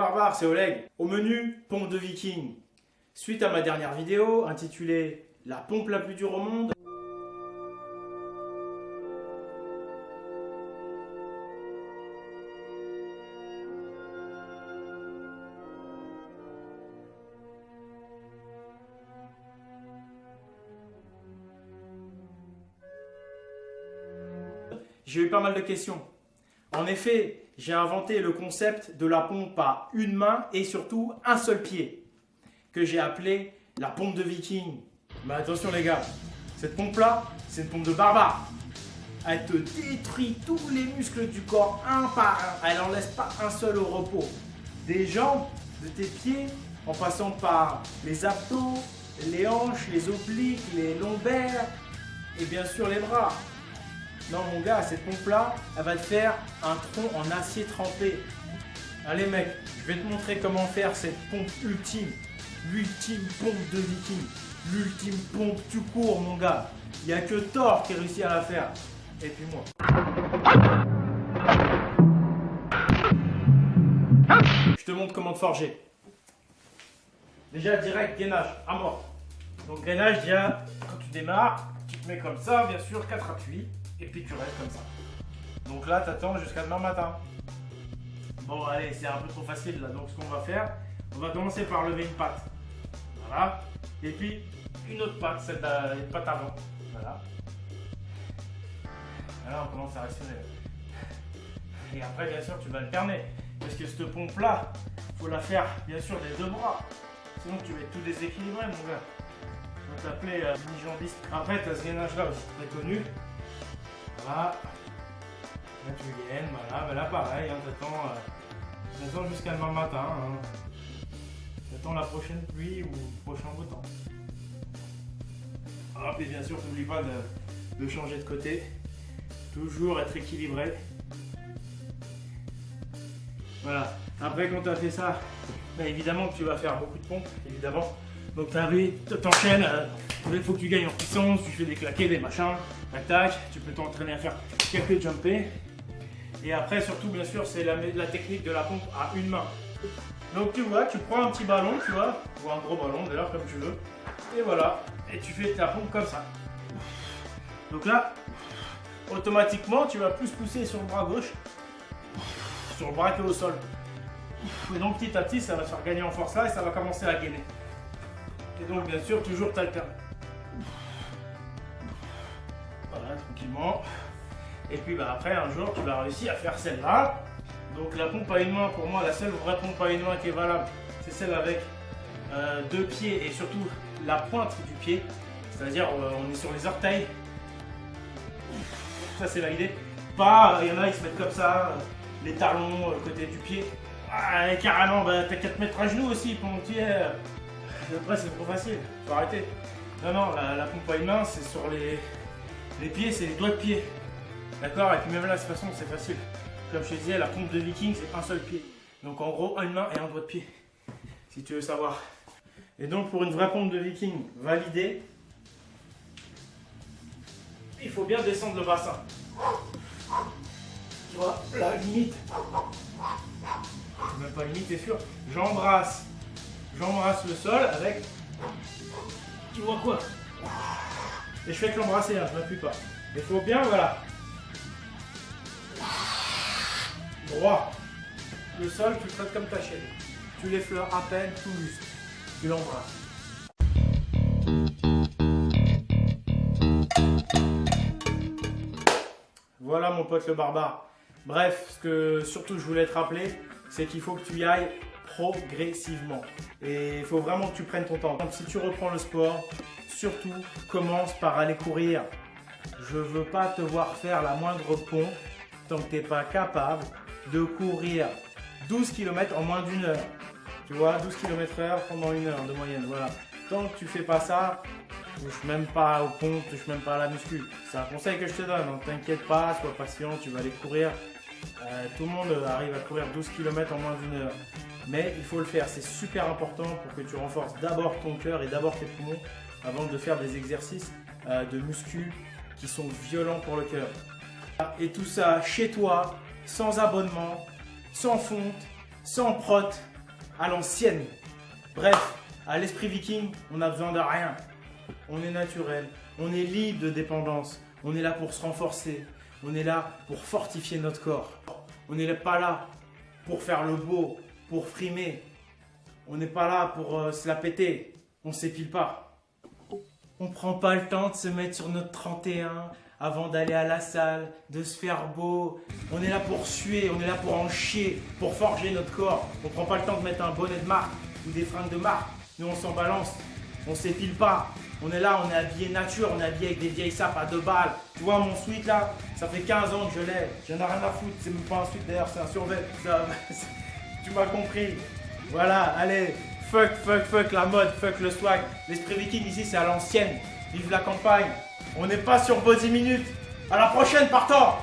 barbares, c'est Oleg. Au menu, pompe de viking. Suite à ma dernière vidéo intitulée « La pompe la plus dure au monde », j'ai eu pas mal de questions. En effet, j'ai inventé le concept de la pompe à une main et surtout un seul pied, que j'ai appelé la pompe de viking. Mais attention les gars, cette pompe-là, c'est une pompe de barbare. Elle te détruit tous les muscles du corps un par un. Elle n'en laisse pas un seul au repos. Des jambes, de tes pieds, en passant par les abdos, les hanches, les obliques, les lombaires et bien sûr les bras. Non mon gars, cette pompe-là, elle va te faire un tronc en acier trempé. Allez mec, je vais te montrer comment faire cette pompe ultime. L'ultime pompe de viking. L'ultime pompe tout court mon gars. Il n'y a que Thor qui réussit à la faire. Et puis moi. Je te montre comment te forger. Déjà direct, gainage, à mort. Donc gainage, déjà, quand tu démarres, tu te mets comme ça, bien sûr, 4 appuis. Et puis tu restes comme ça. Donc là, tu attends jusqu'à demain matin. Bon, allez, c'est un peu trop facile là. Donc ce qu'on va faire, on va commencer par lever une patte. Voilà. Et puis une autre patte, cette patte avant. Voilà. Là, on commence à respirer. Et après, bien sûr, tu vas alterner. Parce que cette pompe-là, il faut la faire, bien sûr, des deux bras. Sinon, tu vas être tout déséquilibré, mon gars. On va t'appeler mini-jambiste. Après, tu as ce gainage-là aussi, très connu. Voilà, là tu gaines, voilà, ben là pareil, hein, t'attends jusqu'à demain matin, hein. T'attends la prochaine pluie ou le prochain beau temps. Hop, et bien sûr n'oublie pas de changer de côté, toujours être équilibré. Voilà, après quand tu as fait ça, ben évidemment que tu vas faire beaucoup de pompes, évidemment. Donc t'enchaînes, il faut que tu gagnes en puissance, tu fais des claqués, des machins, tac tac, tu peux t'entraîner à faire quelques jumpés. Et après surtout bien sûr c'est la technique de la pompe à une main. Donc tu vois, tu prends un petit ballon, tu vois, ou un gros ballon d'ailleurs comme tu veux, et voilà, et tu fais ta pompe comme ça. Donc là, automatiquement tu vas plus pousser sur le bras gauche, sur le bras que au sol. Et donc petit à petit ça va te faire gagner en force là et ça va commencer à gainer. Et donc bien sûr toujours t'alternes. Voilà, tranquillement. Et puis bah, après un jour tu vas réussir à faire celle-là. Donc la pompe à une main, pour moi la seule vraie pompe à une main qui est valable, c'est celle avec deux pieds et surtout la pointe du pied. C'est-à-dire on est sur les orteils. Ça c'est validé. Pas, il y en a ils se mettent comme ça, les talons côté du pied. Ah, et carrément, bah, t'as qu'à te mettre à genoux aussi pour monter. Après c'est trop facile, faut arrêter. Non, la pompe à une main c'est sur les pieds, c'est les doigts de pied. D'accord. Et puis même là de toute façon c'est facile. Comme je te disais, la pompe de viking c'est un seul pied. Donc en gros une main et un doigt de pied. Si tu veux savoir. Et donc pour une vraie pompe de viking validée, il faut bien descendre le bassin. Tu vois, la limite. Même pas limite, c'est sûr. J'embrasse le sol avec, tu vois quoi, et je fais que l'embrasser, hein, je m'appuie pas. Il faut bien, voilà, droit. Le sol, tu le traites comme ta chaîne. Tu l'effleures à peine, tout juste. Tu l'embrasses. Voilà mon pote le barbare. Bref, ce que surtout je voulais te rappeler, c'est qu'il faut que tu y ailles progressivement. Et il faut vraiment que tu prennes ton temps. Donc si tu reprends le sport, surtout commence par aller courir. Je veux pas te voir faire la moindre pompe tant que tu n'es pas capable de courir 12 km en moins d'une heure. Tu vois, 12 km/h pendant une heure de moyenne. Voilà. Tant que tu fais pas ça, touche même pas aux pompes, touche même pas à la muscu. C'est un conseil que je te donne. Ne t'inquiète pas, sois patient, tu vas aller courir. Tout le monde arrive à courir 12 km en moins d'une heure. Mais il faut le faire, c'est super important pour que tu renforces d'abord ton cœur et d'abord tes poumons avant de faire des exercices de muscu qui sont violents pour le cœur. Et tout ça chez toi, sans abonnement, sans fonte, sans prot, à l'ancienne. Bref, à l'esprit viking, on n'a besoin de rien. On est naturel, on est libre de dépendance. On est là pour se renforcer. On est là pour fortifier notre corps. On n'est pas là pour faire le beau, pour frimer. On n'est pas là pour se la péter. On s'épile pas. On prend pas le temps de se mettre sur notre 31 avant d'aller à la salle, de se faire beau. On est là pour suer, on est là pour en chier, pour forger notre corps. On prend pas le temps de mettre un bonnet de marque ou des fringues de marque. Nous, on s'en balance. On s'épile pas. On est là, on est habillé nature, on est habillé avec des vieilles sapes à 2 balles. Tu vois, mon sweat là, ça fait 15 ans que je l'ai. J'en ai rien à foutre, c'est même pas un sweat d'ailleurs, c'est un survêt. Tu m'as compris. Voilà, allez, fuck la mode, fuck le swag. L'esprit viking ici, c'est à l'ancienne. Vive la campagne. On n'est pas sur Body Minute. À la prochaine, partant!